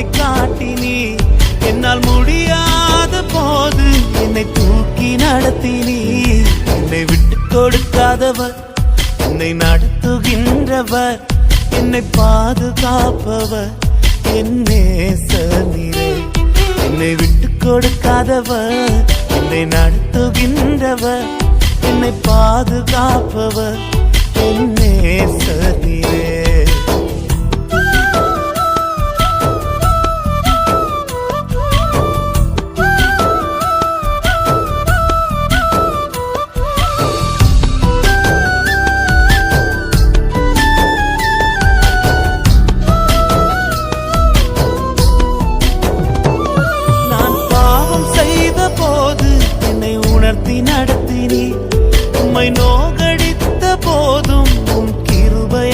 பாதை காட்டினி என்னால் முடியாத போது என்னை தூக்கி நடத்தினி என்னை விட்டு கொடுக்காதவர் என்னை நடத்துகின்றவர் என்னை பாதுகாப்பவர் என் நேசரே என்னை விட்டு கொடுக்காதவர் என்னை நடத்துகின்றவர் என்னை பாதுகாப்பவர் என் நேசரே